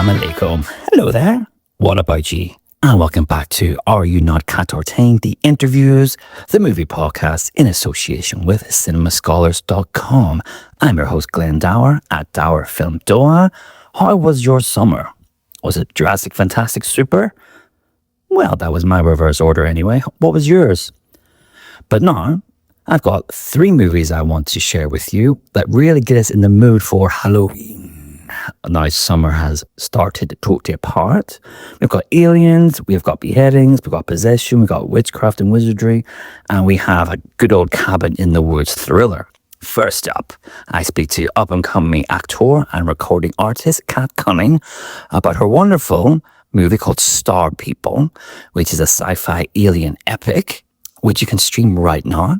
Assalamu alaikum. Hello there. What about you? And welcome back to Are You Not Entertained? The interviews, the movie podcast in association with CinemaScholars.com. I'm your host, Glenn Dower at Dower Film Doha. How was your summer? Was it Jurassic Fantastic Super? Well, that was my reverse order anyway. What was yours? But now, I've got 3 movies I want to share with you that really get us in the mood for Halloween. Now summer has started to depart. We've got aliens, we've got beheadings, we've got possession, we've got witchcraft and wizardry, and we have a good old cabin in the woods thriller. First up, I speak to up-and-coming actor and recording artist Kat Cunning about her wonderful movie called Star People, which is a sci-fi alien epic, which you can stream right now.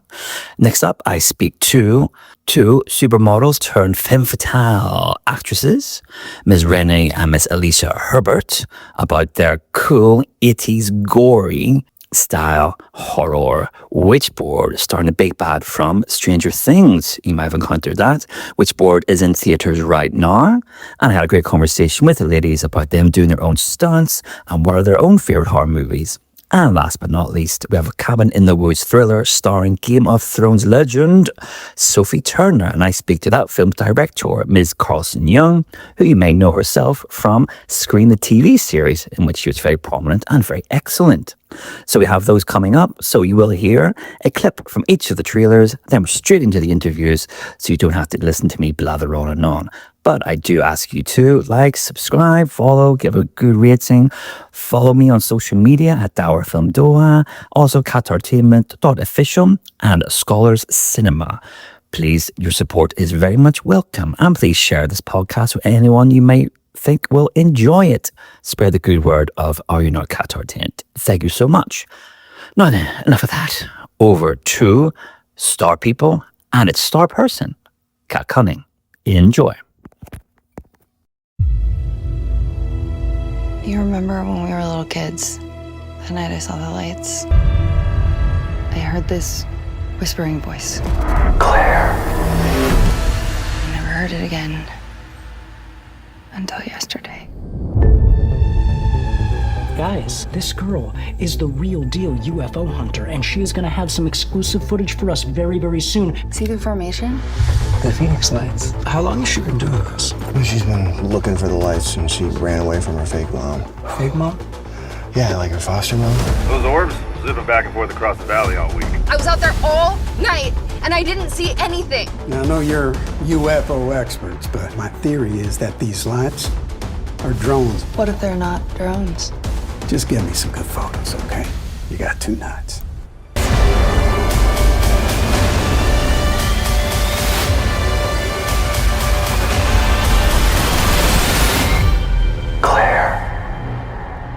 Next up, I speak to 2 supermodels turned femme fatale actresses, Ms. Renee and Ms. Alicia Herbert, about their cool 80s gory style horror Witchboard, starring the big bad from Stranger Things. You might have encountered that. Witchboard is in theaters right now, and I had a great conversation with the ladies about them doing their own stunts and what are their own favorite horror movies. And last but not least, we have a cabin in the woods thriller starring Game of Thrones legend Sophie Turner, and I speak to that film's director, Ms. Carlson Young, who you may know herself from Screen, the TV series, in which she was very prominent and very excellent. So we have those coming up, so you will hear a clip from each of the trailers, then we're straight into the interviews, so you don't have to listen to me blather on and on. But I do ask you to like, subscribe, follow, give a good rating. Follow me on social media at Dower Film Doha, also catartainment.official and Scholars Cinema. Please, your support is very much welcome. And please share this podcast with anyone you may think will enjoy it. Spread the good word of Are You Not Entertained? Thank you so much. Now then, enough of that. Over to Star People and its star person, Kat Cunning. Enjoy. You remember when we were little kids? That night I saw the lights. I heard this whispering voice. Claire. I never heard it again. Until yesterday. Guys, this girl is the real deal UFO hunter, and she is gonna have some exclusive footage for us very, very soon. See the formation? The Phoenix lights. How long has she been doing this? She's been looking for the lights and she ran away from her fake mom. Fake mom? Yeah, like her foster mom. Those orbs zipping back and forth across the valley all week. I was out there all night and I didn't see anything. Now, I know you're UFO experts, but my theory is that these lights are drones. What if they're not drones? Just give me some good photos, okay? You got 2 nights. Claire,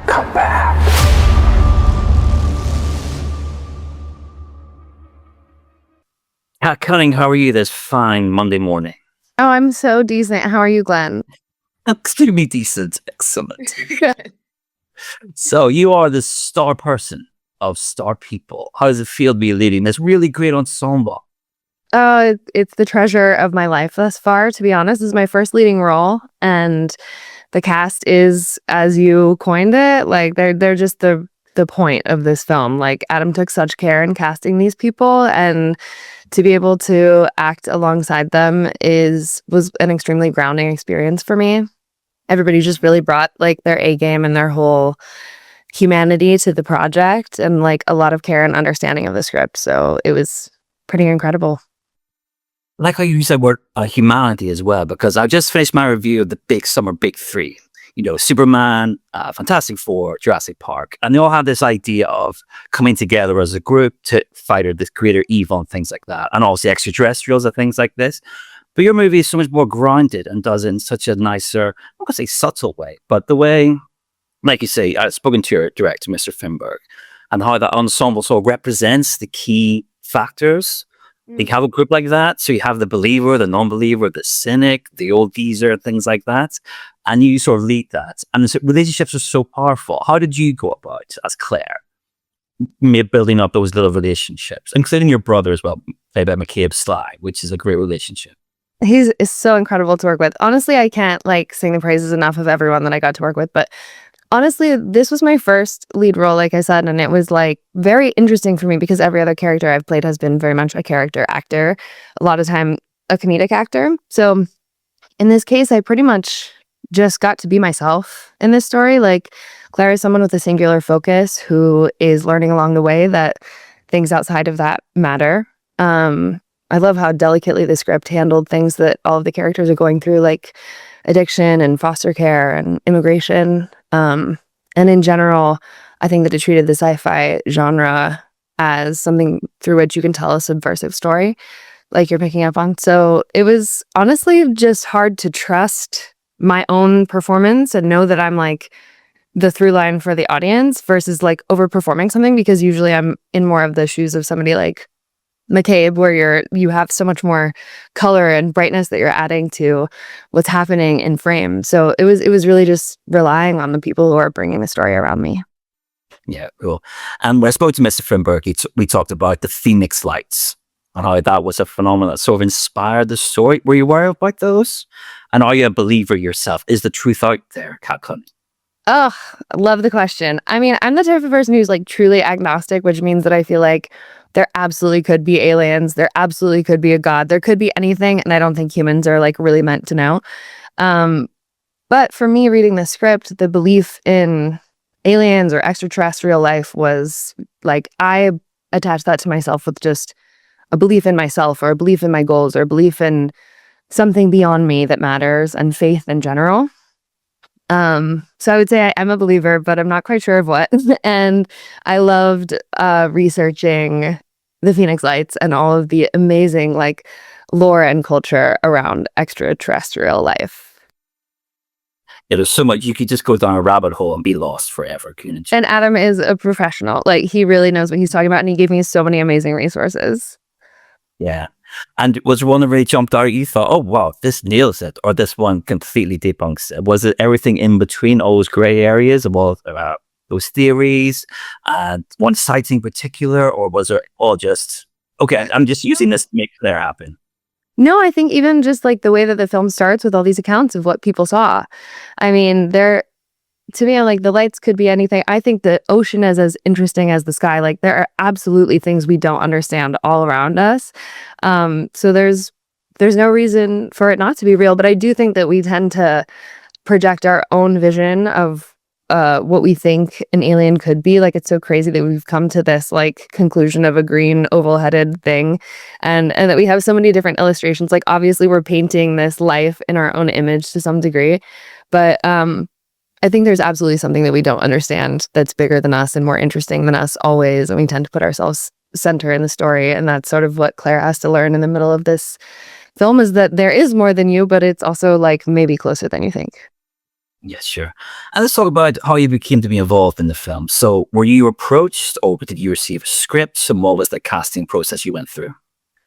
come back. Kat Cunning, how are you this fine Monday morning? Oh, I'm so decent. How are you, Glenn? Extremely decent. Excellent. Good. So you are the star person of Star People. How does it feel to be leading this really great ensemble? It's the treasure of my life thus far, to be honest. This is my first leading role, and the cast is, as you coined it, like they're just the point of this film. Like, Adam took such care in casting these people, and to be able to act alongside them was an extremely grounding experience for me. Everybody just really brought like their A game and their whole humanity to the project, and like a lot of care and understanding of the script. So it was pretty incredible. I like how you use that word humanity as well, because I just finished my review of the big summer big 3. You know, Superman, Fantastic Four, Jurassic Park, and they all have this idea of coming together as a group to fight this greater evil and things like that, and also extraterrestrials and things like this. But your movie is so much more grounded and does it in such a nicer, I'm going to say subtle way, but the way, like you say, I've spoken to your director, Mr. Finberg, and how that ensemble sort of represents the key factors. You have a group like that, so you have the believer, the non-believer, the cynic, the old geezer, things like that, and you sort of lead that. And the relationships are so powerful. How did you go about, as Claire, building up those little relationships, including your brother as well, played by McCabe Sly, which is a great relationship? He's is so incredible to work with. Honestly, I can't like sing the praises enough of everyone that I got to work with, but honestly, this was my first lead role, like I said, and it was like very interesting for me because every other character I've played has been very much a character actor, a lot of time a comedic actor. So in this case, I pretty much just got to be myself in this story. Like Claire is someone with a singular focus who is learning along the way that things outside of that matter. I love how delicately the script handled things that all of the characters are going through, like addiction and foster care and immigration. And in general, I think that it treated the sci-fi genre as something through which you can tell a subversive story, like you're picking up on. So it was honestly just hard to trust my own performance and know that I'm like the through line for the audience versus like overperforming something, because usually I'm in more of the shoes of somebody like McCabe, where you have so much more color and brightness that you're adding to what's happening in frame. So it was really just relying on the people who are bringing the story around me. Yeah, cool. And when I spoke to Mr. Finberg, we talked about the Phoenix Lights and how that was a phenomenon that sort of inspired the story. Were you aware about those? And are you a believer yourself? Is the truth out there, Kat Cunningham? Oh, I love the question. I mean, I'm the type of person who's like truly agnostic, which means that I feel like there absolutely could be aliens. There absolutely could be a god. There could be anything. And I don't think humans are like really meant to know. But for me, reading the script, the belief in aliens or extraterrestrial life was like, I attached that to myself with just a belief in myself or a belief in my goals or a belief in something beyond me that matters and faith in general. So I would say I'm a believer, but I'm not quite sure of what. And I loved researching the Phoenix Lights and all of the amazing like lore and culture around extraterrestrial life. Yeah, there's so much. You could just go down a rabbit hole and be lost forever, couldn't you? And Adam is a professional. Like he really knows what he's talking about, and he gave me so many amazing resources. Yeah. And was there one that really jumped out? You thought, oh, wow, this nails it, or this one completely debunks it? Was it everything in between, all those gray areas of all those theories, and one sighting in particular, or was it all just, okay, I'm just using this to make Claire happen? No, I think even just like the way that the film starts with all these accounts of what people saw. I mean, to me, like the lights could be anything. I think the ocean is as interesting as the sky. Like there are absolutely things we don't understand all around us. So there's no reason for it not to be real. But I do think that we tend to project our own vision of what we think an alien could be. Like it's so crazy that we've come to this like conclusion of a green oval-headed thing, and that we have so many different illustrations. Like obviously we're painting this life in our own image to some degree, but I think there's absolutely something that we don't understand that's bigger than us and more interesting than us always. And we tend to put ourselves center in the story. And that's sort of what Claire has to learn in the middle of this film, is that there is more than you, but it's also like maybe closer than you think. Yes, sure. And let's talk about how you became to be involved in the film. So were you approached, or did you receive a script? And what was the casting process you went through?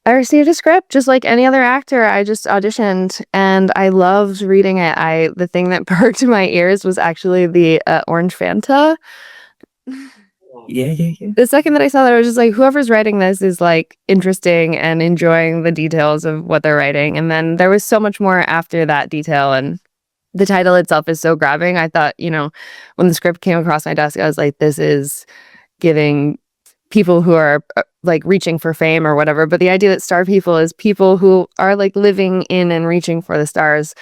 I received a script just like any other actor. I just auditioned and I loved reading it. The thing that perked my ears was actually the orange Fanta. Yeah. The second that I saw that, I was just like, whoever's writing this is like interesting and enjoying the details of what they're writing. And then there was so much more after that detail, and the title itself is so grabbing. I thought, when the script came across my desk, I was like, this is giving people who are like reaching for fame or whatever. But the idea that star people is people who are like living in and reaching for the stars.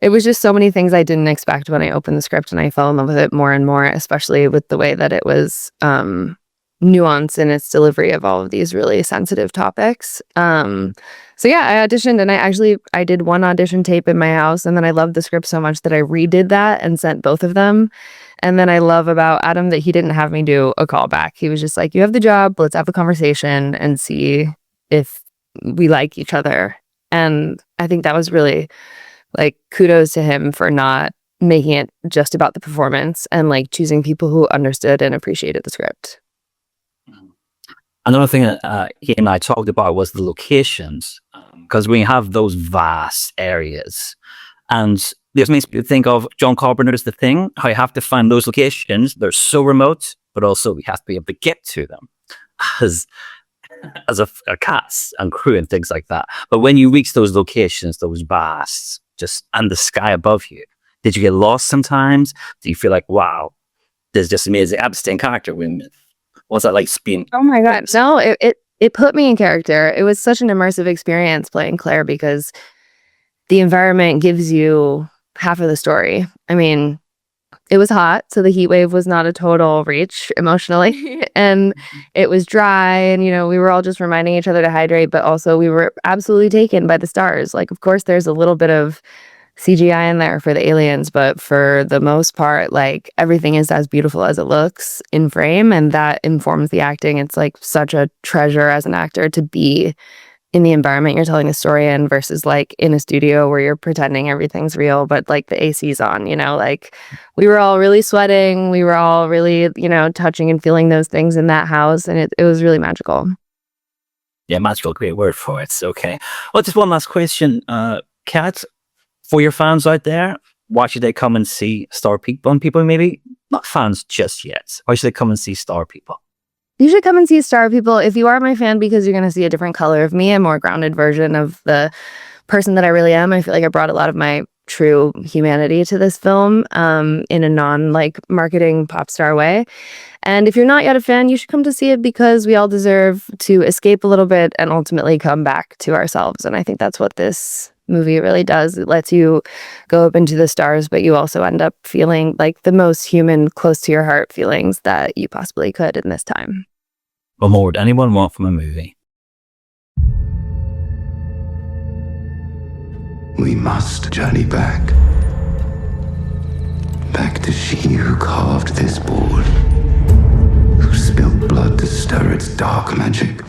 It was just so many things I didn't expect when I opened the script, and I fell in love with it more and more, especially with the way that it was nuanced in its delivery of all of these really sensitive topics. So yeah, I auditioned, and I did one audition tape in my house, and then I loved the script so much that I redid that and sent both of them. And then I love about Adam that he didn't have me do a callback. He was just like, you have the job, let's have a conversation and see if we like each other. And I think that was really like kudos to him for not making it just about the performance and like choosing people who understood and appreciated the script. Another thing that he and I talked about was the locations, because we have those vast areas, and this makes me think of John Carpenter's The Thing, how you have to find those locations. They're so remote, but also we have to be able to get to them. As as a cast and crew and things like that. But when you reach those locations, those vast, just and the sky above you, did you get lost sometimes? Do you feel like, wow, there's just amazing abstain character? What's that like being? Oh my God. No, it put me in character. It was such an immersive experience playing Claire because the environment gives you half of the story. I mean, it was hot, so the heat wave was not a total reach emotionally. And it was dry, and, you know, we were all just reminding each other to hydrate, but also we were absolutely taken by the stars. Like, of course, there's a little bit of CGI in there for the aliens, but for the most part, like, everything is as beautiful as it looks in frame, and that informs the acting. It's like such a treasure as an actor to be in the environment you're telling the story in versus like in a studio where you're pretending everything's real, but like the AC's on, you know, like we were all really sweating. We were all really, you know, touching and feeling those things in that house. And it was really magical. Yeah, magical, great word for it. Okay. Well, just one last question. Kat, for your fans out there, why should they come and see Star People? People maybe not fans just yet. Why should they come and see Star People? You should come and see Star People if you are my fan, because you're going to see a different color of me, a more grounded version of the person that I really am. I feel like I brought a lot of my true humanity to this film in a non-like marketing pop star way. And if you're not yet a fan, you should come to see it because we all deserve to escape a little bit and ultimately come back to ourselves. And I think that's what this movie really does. It lets you go up into the stars, but you also end up feeling like the most human, close to your heart feelings that you possibly could in this time. What more would anyone want from a movie? We must journey back. Back to she who carved this board, who spilled blood to stir its dark magic.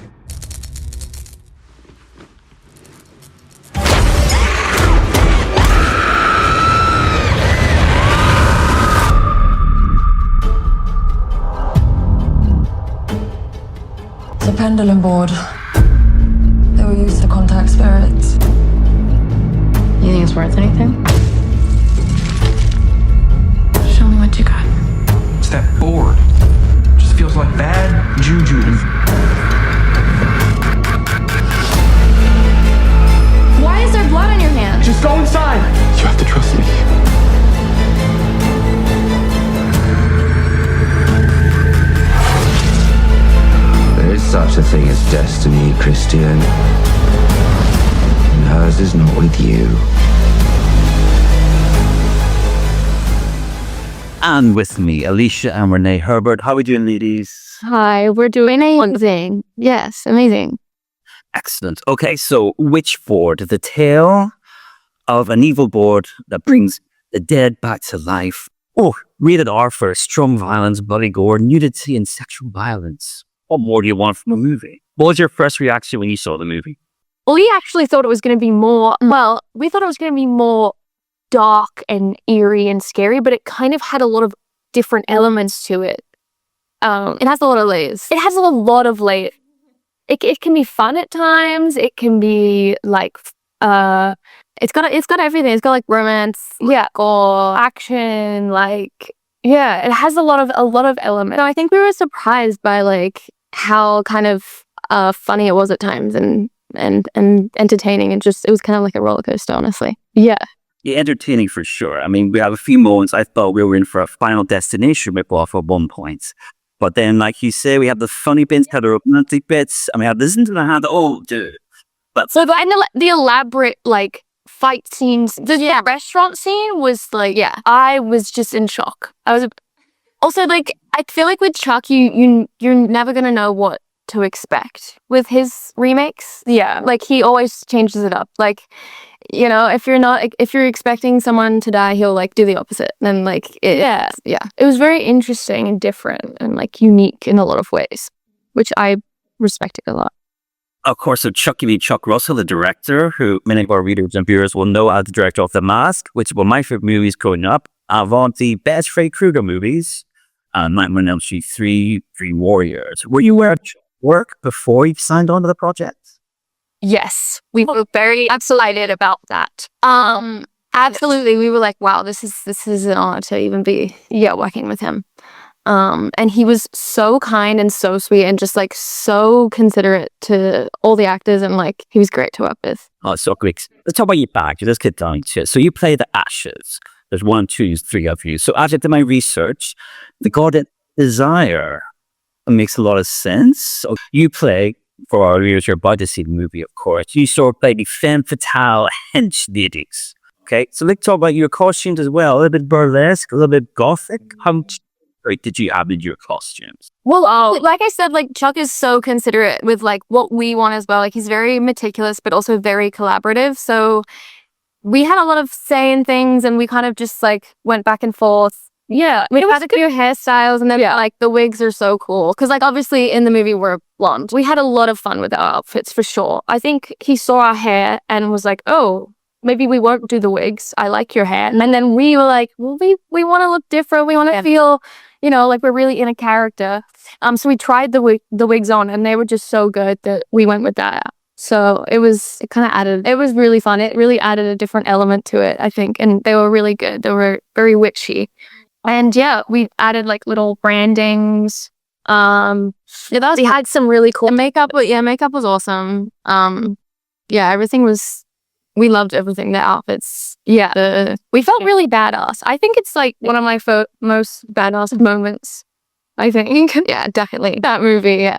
The pendulum board. They were used to contact spirits. You think it's worth anything? Show me what you got. It's that board. Just feels like bad juju. Why is there blood on your hand? Just go inside. You have to trust me. There is such a thing as destiny, Christian. And hers is not with you. And with me, Alicia and Renee Herbert. How are we doing, ladies? Hi, we're doing amazing. Yes, amazing. Excellent. Okay, so Witchboard, the tale of an evil board that brings the dead back to life. Oh, rated R for strong violence, bloody gore, nudity, and sexual violence. What more do you want from a movie? What was your first reaction when you saw the movie? We actually thought it was going to be more, we thought it was going to be more dark and eerie and scary, but it kind of had a lot of different elements to it. It has a lot of layers. It has a lot of layers. It can be fun at times. It can be like, it's got everything. It's got like romance, gore, action, like, yeah, it has a lot of elements. So I think we were surprised by like how kind of funny it was at times and entertaining, and just it was kind of like a roller coaster, honestly. Yeah, entertaining for sure. I mean, we have a few moments I thought we were in for a Final Destination ripoff at one point, but then, like you say, we have the funny bits, have the romantic bits, and we have this into the hand. Oh, dude! But so the elaborate like fight scenes, the restaurant scene was like, I was just in shock. I was also like, I feel like with Chuck, you're never gonna know what to expect with his remakes. Yeah, like he always changes it up. Like, you know, if you're expecting someone to die, he'll like do the opposite. And like, it was very interesting and different and like unique in a lot of ways, which I respected a lot. Of course, so Chuck Russell, the director, who many of our readers and viewers will know as the director of The Mask, which were my favorite movies growing up, avant the best Freddy Krueger movies, Nightmare on Elm Street 3, Three Warriors. Were you aware of work before you signed on to the project? Yes, we were very excited about that. Absolutely, we were like, wow, this is an honor to even be working with him. And he was so kind and so sweet and just like so considerate to all the actors, and like he was great to work with. Oh, so great. Let's talk about your back. Let's get down to it. So you play the Ashes. There's 1, 2, 3 of you. So as I did my research, the Garden Desire makes a lot of sense. So you play, for our viewers who are about to see the movie, of course, you sort of play the femme fatale hench ladies. Okay, so let's talk about your costumes as well. A little bit burlesque, a little bit gothic. How much did you add in your costumes? Well, like I said, like Chuck is so considerate with like what we want as well. Like he's very meticulous, but also very collaborative. So we had a lot of say in things, and we kind of just like went back and forth. Yeah, we had a few hairstyles, and then like the wigs are so cool because like obviously in the movie we're blonde. We had a lot of fun with our outfits for sure. I think he saw our hair and was like, "Oh, maybe we won't do the wigs. I like your hair." And then we were like, "Well, we want to look different. We want to feel, you know, like we're really in a character." So we tried the wigs on, and they were just so good that we went with that. So it was really fun. It really added a different element to it, I think, and they were really good. They were very witchy. And yeah, we added like little brandings. We had some really cool makeup, but yeah, makeup was awesome. We loved everything, the outfits. Yeah, we felt really badass. I think it's like one of my most badass moments, I think. Yeah, definitely. That movie, yeah.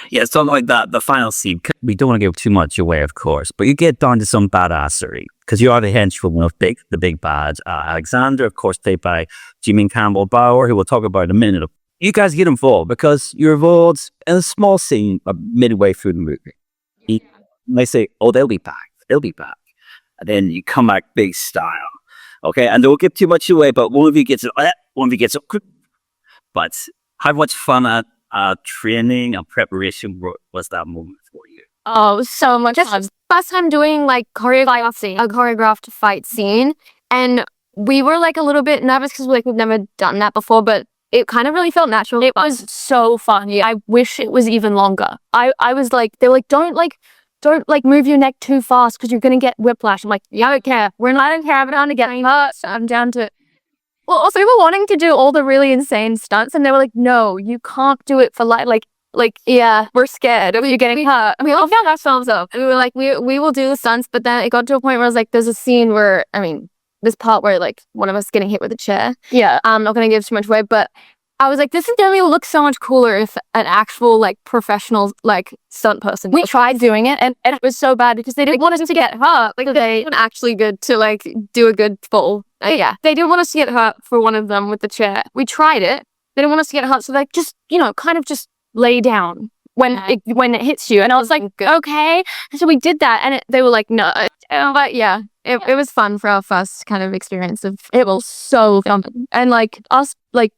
Yeah, something like that. The final scene. We don't want to give too much away, of course, but you get down to some badassery because you are the henchwoman of the big bad Alexander, of course, played by Jimmy Campbell Bower, who we'll talk about in a minute. You guys get involved because you're involved in a small scene midway through the movie. And they say, "Oh, they'll be back. They'll be back." And then you come back big style. Okay, and don't give too much away, but one of you gets it. But how much fun at training and preparation was that moment for you? Oh, so much fun. First time doing like a choreographed fight scene, and we were like a little bit nervous because like we've never done that before, but it kind of really felt natural. It was so fun. Yeah, I wish it was even longer. I was like, they were like, don't move your neck too fast because you're gonna get whiplash. I'm like, yeah, I don't care. I don't care. I'm down to getting hurt. I'm down to. Well, also we were wanting to do all the really insane stunts, and they were like, no, you can't do it for like, yeah, we're scared of you getting hurt. And we all found ourselves up. And we were like, we will do the stunts, but then it got to a point where I was like, there's a scene where, this part where like one of us getting hit with a chair. Yeah. I'm not going to give too much away, but I was like, this is going to look so much cooler if an actual like professional like stunt person. We tried doing it, and it was so bad because they didn't want us to get hurt. Like they weren't actually good to like do a good fall. Yeah, they didn't want us to get hurt for one of them with the chair. We tried it. They didn't want us to get hurt, so like just kind of just lay down when it hits you. And I was like, okay. And so we did that, and they were like, no. But yeah, it was fun for our first kind of experience of. It was so fun, and like us like.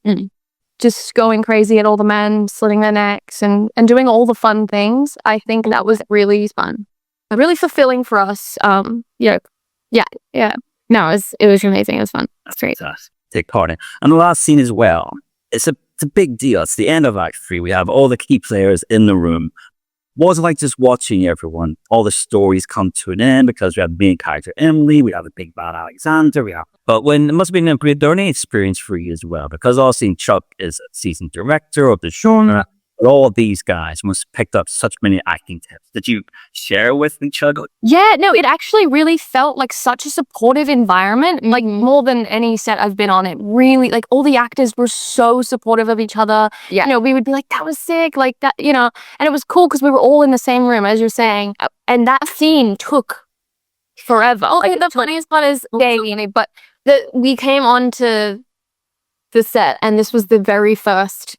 Just going crazy at all the men, slitting their necks and doing all the fun things. I think that was really fun. Really fulfilling for us. Yeah. No, it was amazing. It was fun. That's great. Take part in. And the last scene as well. It's a big deal. It's the end of Act 3. We have all the key players in the room. What was it like just watching everyone? All the stories come to an end because we have the main character Emily, we have the big bad Alexander, but when it must have been a great learning experience for you as well, because also Chuck is a seasoned director of the genre. But all of these guys must have picked up such many acting tips. Did you share with each other? Yeah, no, it actually really felt like such a supportive environment, like more than any set I've been on. It really, like all the actors were so supportive of each other. Yeah. We would be like, that was sick, like that, and it was cool because we were all in the same room, as you're saying. And that scene took forever. Like, the funniest part is, but we came onto the set, and this was the very first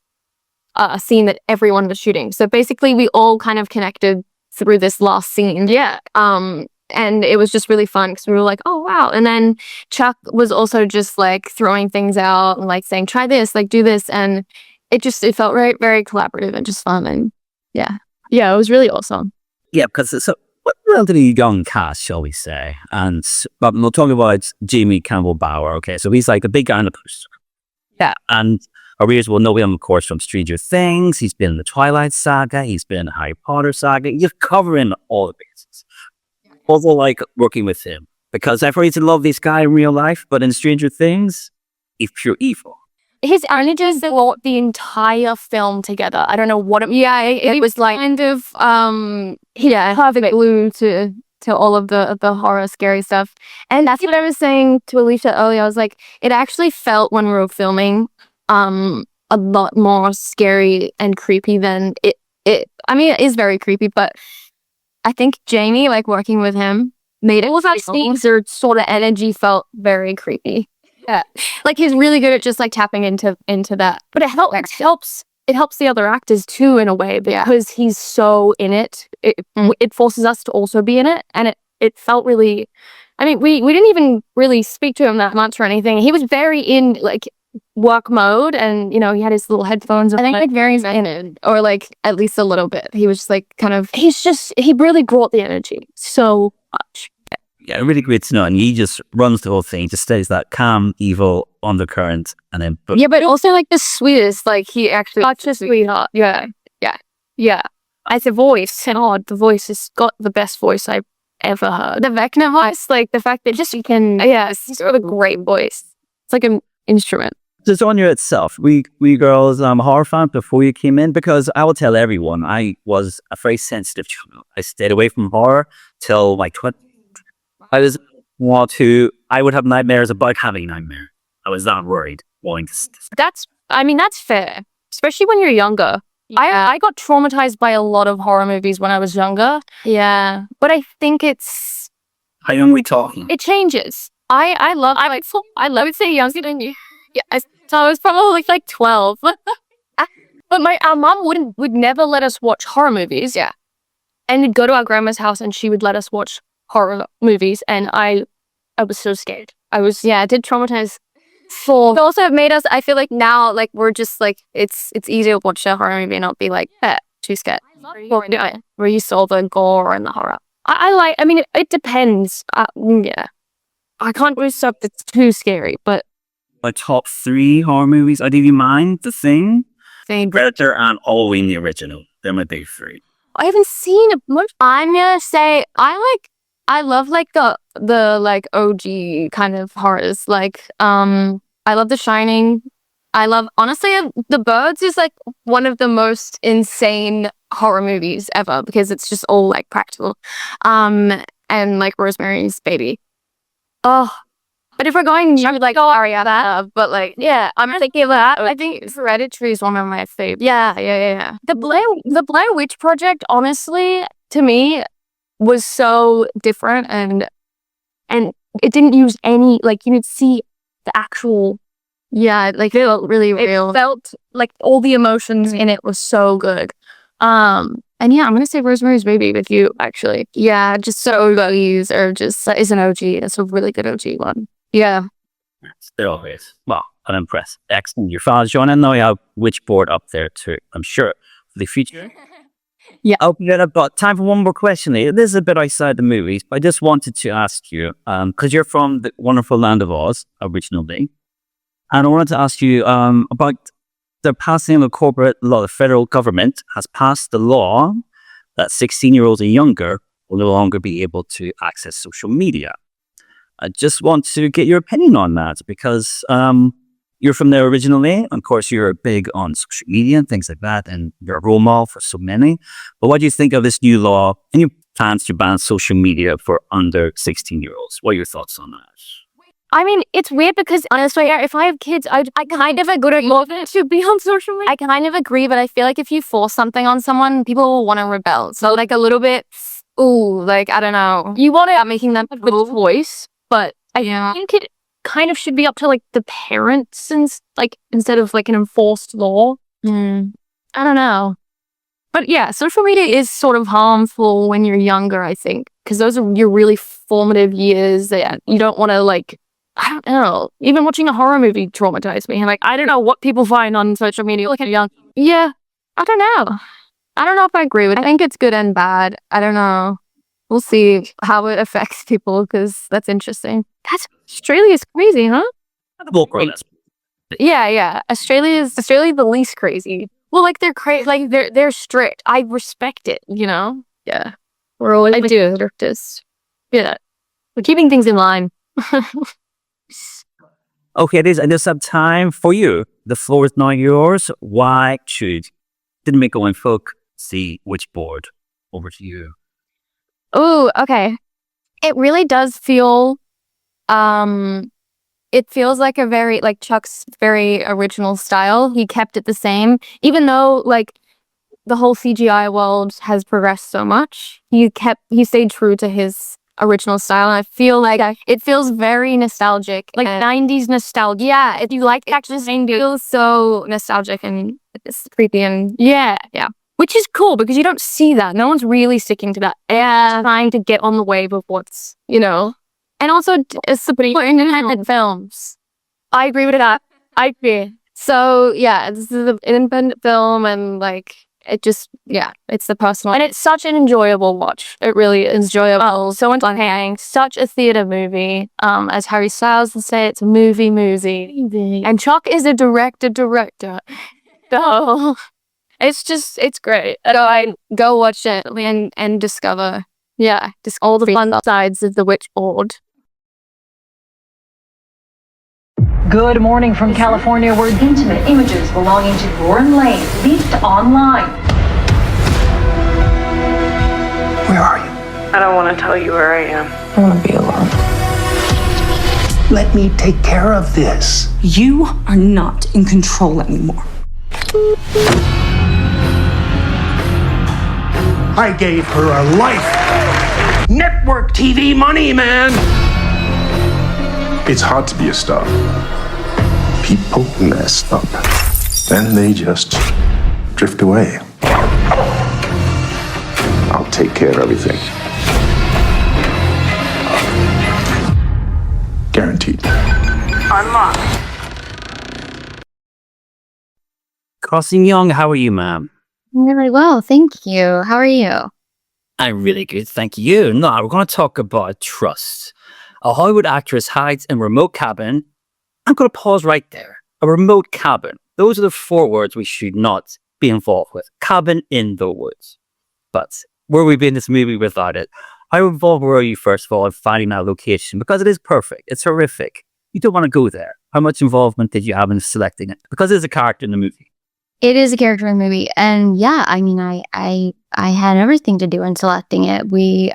scene that everyone was shooting. So basically we all kind of connected through this last scene. Yeah. And it was just really fun because we were like, oh wow. And then Chuck was also just like throwing things out and like saying, try this, like do this. And it felt very, very collaborative and just fun. And yeah, it was really awesome. Yeah, because it's a relatively young cast, shall we say. But we'll talk about Jamie Campbell Bower. Okay, so he's like a big guy on the poster. Yeah. And our readers will know him, of course, from Stranger Things. He's been in the Twilight Saga. He's been in the Harry Potter Saga. You're covering all the bases. Also like working with him. Because I've always loved this guy in real life, but in Stranger Things, he's pure evil. his energy brought the entire film together. I don't know what it was like kind of perfect glue to all of the horror scary stuff. And that's what I was saying to Alicia earlier. I was like, it actually felt when we were filming a lot more scary and creepy than it I mean, it is very creepy, but I think Jamie, like working with him, made it all that sort of energy felt very creepy. Yeah, like he's really good at just like tapping into that. But it helps the other actors too in a way because he's so in it. It forces us to also be in it, and it felt really. I mean, we didn't even really speak to him that much or anything. He was very in like work mode, and you know he had his little headphones. I think like very in it, or like at least a little bit. He was just like kind of. He really brought the energy so much. Yeah, really great to know. And he just runs the whole thing, just stays that calm, evil undercurrent, and then. But also like the sweetest. Like he actually such a sweetheart. Yeah. As a voice, and the voice has got the best voice I've ever heard. The Vecna voice, like the fact that just you can. Yeah, he's got a great voice. It's like an instrument. The genre itself, we girls, I'm a horror fan before you came in, because I will tell everyone I was a very sensitive child. I stayed away from horror till my 20s. I would have nightmares about having nightmares. I was that worried. That's fair, especially when you're younger. Yeah. I got traumatized by a lot of horror movies when I was younger. Yeah, but I think it's. How young are we talking? It changes. I love it. Say younger than you. Yeah, so I was probably like 12. But our mom would never let us watch horror movies. Yeah, and we'd go to our grandma's house and she would let us watch horror movies, and I was so scared. It did traumatize. It also made us. I feel like now, like we're just like it's easier to watch a horror movie and not be like too scared. Where you saw the gore and the horror. I mean, it depends. Yeah, I can't do stuff that's too scary, but. My top 3 horror movies, I give you mine, The Thing, Predator, and Halloween the original. They're my big 3. I haven't seen much. I'm gonna say I love like the like OG kind of horrors. Like I love The Shining. I love honestly The Birds is like one of the most insane horror movies ever because it's just all like practical. And like Rosemary's Baby. Oh. But if we're going, I would like that. But like, yeah, I'm thinking of that. I think Hereditary is one of my favorites. Yeah. The Blair Witch Project, honestly, to me, was so different, and it didn't use any like you could see the actual. Yeah, like it felt really real. It felt like all the emotions in it was so good. And yeah, I'm gonna say Rosemary's Baby with you actually. Yeah, just so OGs or just is an OG. It's a really good OG one. Yeah. They're always, well, I'm impressed. Excellent. Your father's joining. Now you have Witchboard up there too, I'm sure, for the future. Yeah. Okay, I've got time for one more question. This is a bit outside the movies, but I just wanted to ask you, because you're from the wonderful land of Oz originally, and I wanted to ask you about the passing of the corporate law. The federal government has passed the law that 16-year-olds and younger will no longer be able to access social media. I just want to get your opinion on that because you're from there originally. Of course, you're big on social media and things like that, and you're a role model for so many. But what do you think of this new law and your plans to ban social media for under 16-year-olds? What are your thoughts on that? I mean, it's weird because honestly, if I have kids, I kind of agree to be on social media. I kind of agree, but I feel like if you force something on someone, people will want to rebel. So like a little bit, like, I don't know. You want to making them with voice. But I think it kind of should be up to like the parents and like instead of like an enforced law. I don't know. But yeah, social media is sort of harmful when you're younger, I think, because those are your really formative years that you don't want to like. I don't know. Even watching a horror movie traumatized me. And like, I don't know what people find on social media. Like young. Yeah, I don't know. I don't know if I agree with it. I think it's good and bad. I don't know. We'll see how it affects people because that's interesting. Australia's crazy, huh? Yeah. Australia's the least crazy. Well, like they're crazy, like they're strict. I respect it, you know. Yeah, we're always strictest. Yeah, we're keeping things in line. Okay, it is. And there's some time for you. The floor is now yours. Why should didn't make going folk see Witchboard? Over to you. Oh, okay. It really does feel, it feels like a very, like Chuck's very original style. He kept it the same, even though like the whole CGI world has progressed so much. He stayed true to his original style, and I feel like it feels very nostalgic, like 90s nostalgia. Yeah, if you like actually saying, it feels so nostalgic and it's creepy and yeah. Which is cool because you don't see that. No one's really sticking to that. Yeah, trying to get on the wave of what's, and also it's supporting independent films. I agree with that. I agree. So yeah, this is an independent film and like it just, it's the personal. And it's such an enjoyable watch. It really is enjoyable. So entertaining. Such a theater movie. As Harry Styles would say, it's a movie. And Chuck is a director. So it's great. So I go watch it and discover, just all the fun sides of the Witchboard. Good morning from California, where intimate images belonging to Lauren Lane leaked online. Where are you? I don't want to tell you where I am. I want to be alone. Let me take care of this. You are not in control anymore. I gave her a life. Network TV money, man. It's hard to be a star. People mess up. Then they just drift away. I'll take care of everything. Guaranteed. Unlocked. Crossing Young, how are you, ma'am? Really well, thank you. How are you? I'm really good, thank you. Now, we're going to talk about trust. A Hollywood actress hides in a remote cabin. I'm going to pause right there. A remote cabin. Those are the 4 words we should not be involved with. Cabin in the woods. But where we be in this movie without it? How involved were you, first of all, in finding that location? Because it is perfect. It's horrific. You don't want to go there. How much involvement did you have in selecting it? Because there's a character in the movie. It is a character in the movie, and yeah, I mean, I had everything to do in selecting it. We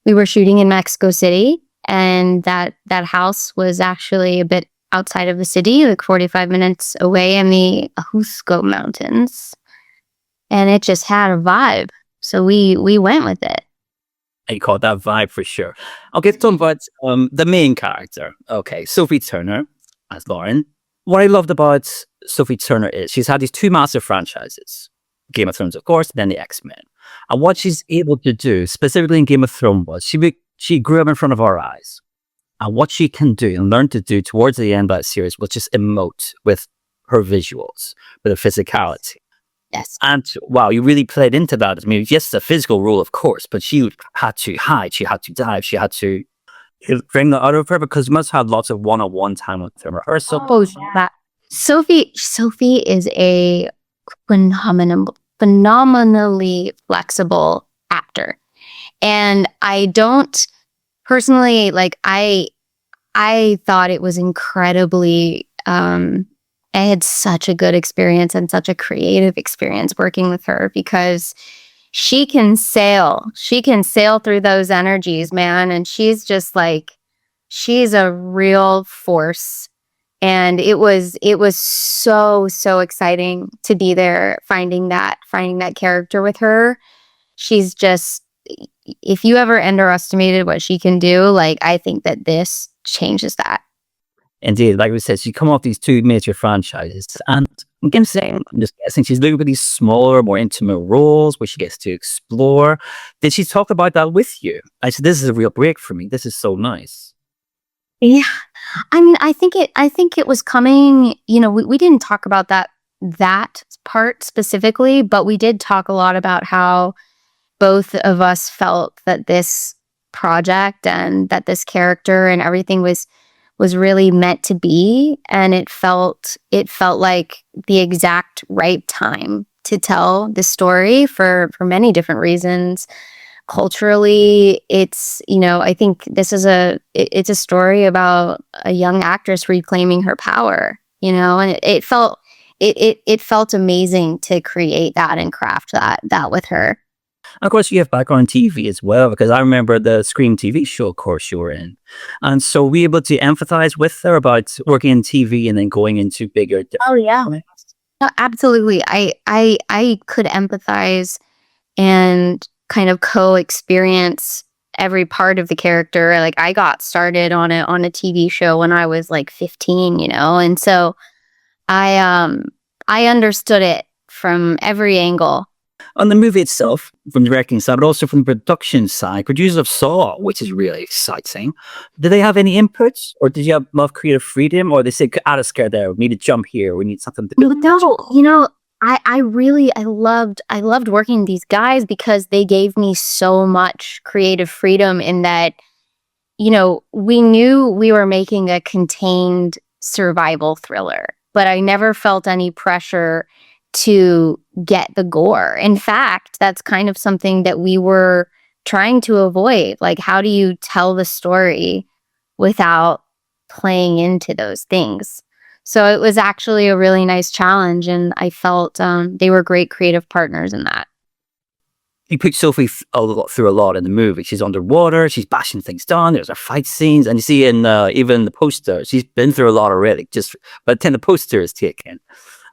were shooting in Mexico City, and that house was actually a bit outside of the city, like 45 minutes away in the Ajusco Mountains, and it just had a vibe. So we went with it. You caught that vibe for sure. Okay, let's talk about the main character. Okay, Sophie Turner as Lauren. What I loved about Sophie Turner is she's had these 2 massive franchises. Game of Thrones, of course, then the X-Men. And what she's able to do, specifically in Game of Thrones, was she grew up in front of our eyes. And what she can do and learn to do towards the end of that series was just emote with her visuals, with her physicality. Yes. And wow, you really played into that. I mean, yes, it's a physical role, of course, but she had to hide, she had to dive, she had to bring that out of her because you must have lots of one-on-one time with her rehearsal. Oh, that Sophie is a phenomenally flexible actor, and I don't personally like. I thought it was incredibly. I had such a good experience and such a creative experience working with her because she can sail. She can sail through those energies, man. And she's just like, she's a real force. And it was so exciting to be there, finding that character with her. She's just, if you ever underestimated what she can do, like, I think that this changes that. Indeed, like we said, she come off these 2 major franchises, and I'm just guessing she's looking for these smaller, more intimate roles where she gets to explore. Did she talk about that with you? I said, this is a real break for me. This is so nice. Yeah, I mean, I think it was coming. You know, we didn't talk about that part specifically, but we did talk a lot about how both of us felt that this project and that this character and everything was really meant to be, and it felt like the exact right time to tell the story for many different reasons. culturally, it's, I think this is it's a story about a young actress reclaiming her power, and it felt amazing to create that and craft that with her. Of course, you have background TV as well, because I remember the Scream TV show, of course, you were in. And so were you able to empathize with her about working in TV and then going into bigger... Oh, yeah. No, absolutely. I could empathize and kind of co-experience every part of the character. Like, I got started on a TV show when I was like 15, and so I understood it from every angle. On the movie itself, from the directing side, but also from the production side, producers of Saw, which is really exciting. Did they have any inputs, or did you have enough creative freedom, or they said, out of scare there, we need to jump here, we need something to... No, I loved working with these guys because they gave me so much creative freedom in that, we knew we were making a contained survival thriller, but I never felt any pressure to get the gore. In fact, that's kind of something that we were trying to avoid. Like, how do you tell the story without playing into those things? So it was actually a really nice challenge, and I felt they were great creative partners in that. You put Sophie through a lot in the movie. She's underwater, she's bashing things down, there's her fight scenes, and you see in even the poster, she's been through a lot already, just by the time the poster is taken.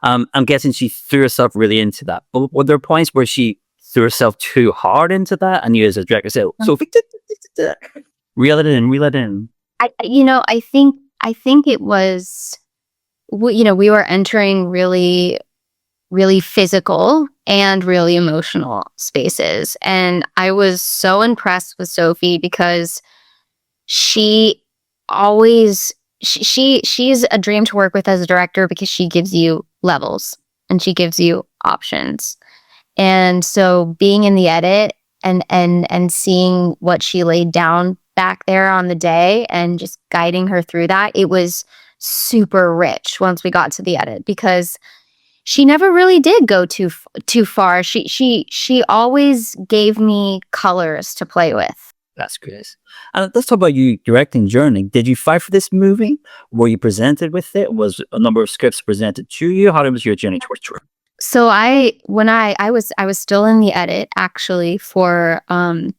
I'm guessing she threw herself really into that. But were there points where she threw herself too hard into that, and you as a director said, Sophie, reel it in? I think it was... we were entering really, really physical and really emotional spaces. And I was so impressed with Sophie because she always, she's a dream to work with as a director because she gives you levels and she gives you options. And so being in the edit and seeing what she laid down back there on the day and just guiding her through that, it was super rich once we got to the edit because she never really did go too far. She always gave me colors to play with. That's great. Let's talk about you directing journey. Did you fight for this movie? Were you presented with it? Was a number of scripts presented to you? How was your journey towards it? So I was still in the edit actually for Upgraded,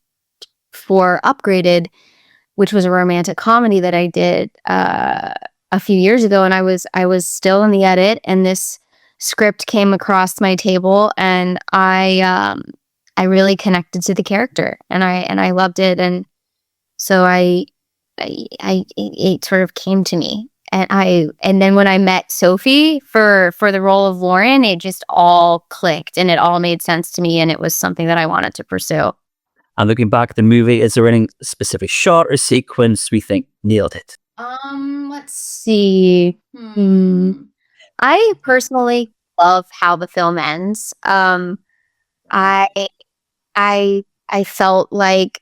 which was a romantic comedy that I did a few years ago, and I was still in the edit, and this script came across my table, and I really connected to the character, and I loved it, and so it sort of came to me, and then when I met Sophie for the role of Lauren, it just all clicked, and it all made sense to me, and it was something that I wanted to pursue. And looking back at the movie, is there any specific shot or sequence we think nailed it? Let's see. I personally love how the film ends. I felt like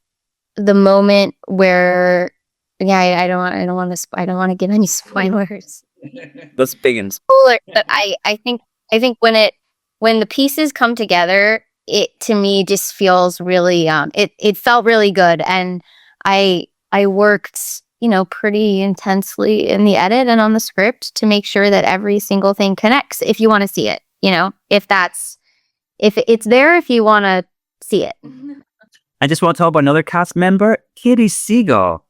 the moment where, I don't want to give any spoilers. That's big and spoiler, but I think when the pieces come together, it to me just feels really it felt really good, and I worked pretty intensely in the edit and on the script to make sure that every single thing connects if you want to see it, if it's there, if you want to see it. I just want to talk about another cast member, Katie Seagal.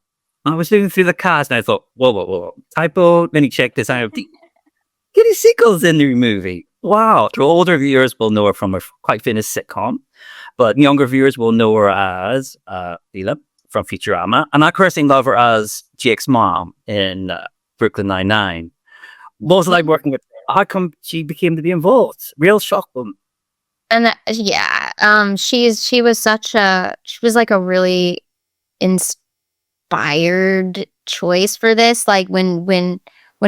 I was looking through the cast and I thought, whoa, typo, let me check this out. Katie Seagal's in the movie. Wow. The older viewers will know her from a quite famous sitcom, but younger viewers will know her as Leela from Futurama. And I personally love her as Jake's mom in Brooklyn Nine-Nine. What was it like working with her? How come she became to be involved? Real shock them. And she was like a really inspired choice for this. Like when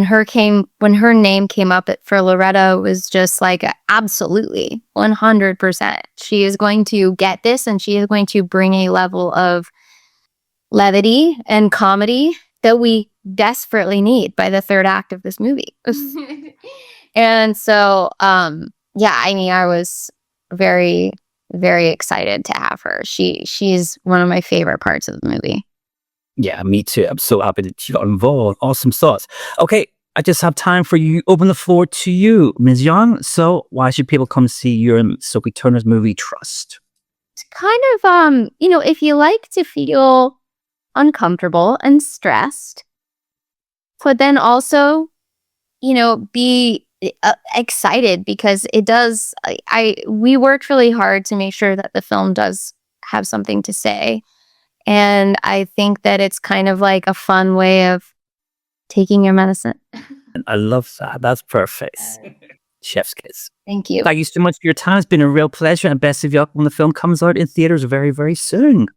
her name came up for Loretta, it was just like absolutely 100%. She is going to get this, and she is going to bring a level of levity and comedy that we desperately need by the third act of this movie. And so, I was very, very excited to have her. She's one of my favorite parts of the movie. Yeah, me too. I'm so happy that you got involved. Awesome sauce. Okay, I just have time for you. Open the floor to you, Ms. Young. So why should people come see your Sophie Turner's movie Trust? It's kind of, if you like to feel uncomfortable and stressed, but then also, be excited because it does. We worked really hard to make sure that the film does have something to say. And I think that it's kind of like a fun way of taking your medicine. I love that. That's perfect. Chef's kiss. Thank you. Thank you so much for your time. It's been a real pleasure, and best of luck when the film comes out in theaters very, very soon.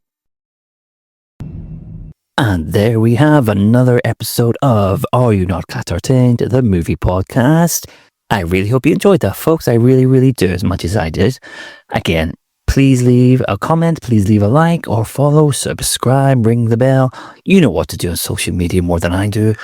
And there we have another episode of Are You Not Entertained, the movie podcast. I really hope you enjoyed that, folks. I really, really do, as much as I did. Again, please leave a comment, please leave a like or follow, subscribe, ring the bell. You know what to do on social media more than I do.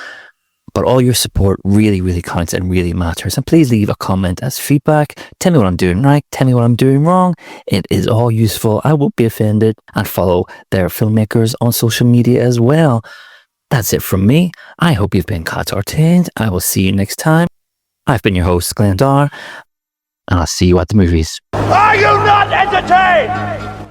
But all your support really, really counts and really matters. And please leave a comment as feedback. Tell me what I'm doing right. Tell me what I'm doing wrong. It is all useful. I won't be offended. And follow their filmmakers on social media as well. That's it from me. I hope you've been entertained. I will see you next time. I've been your host, Glenn Dar. And I'll see you at the movies. Are you not entertained?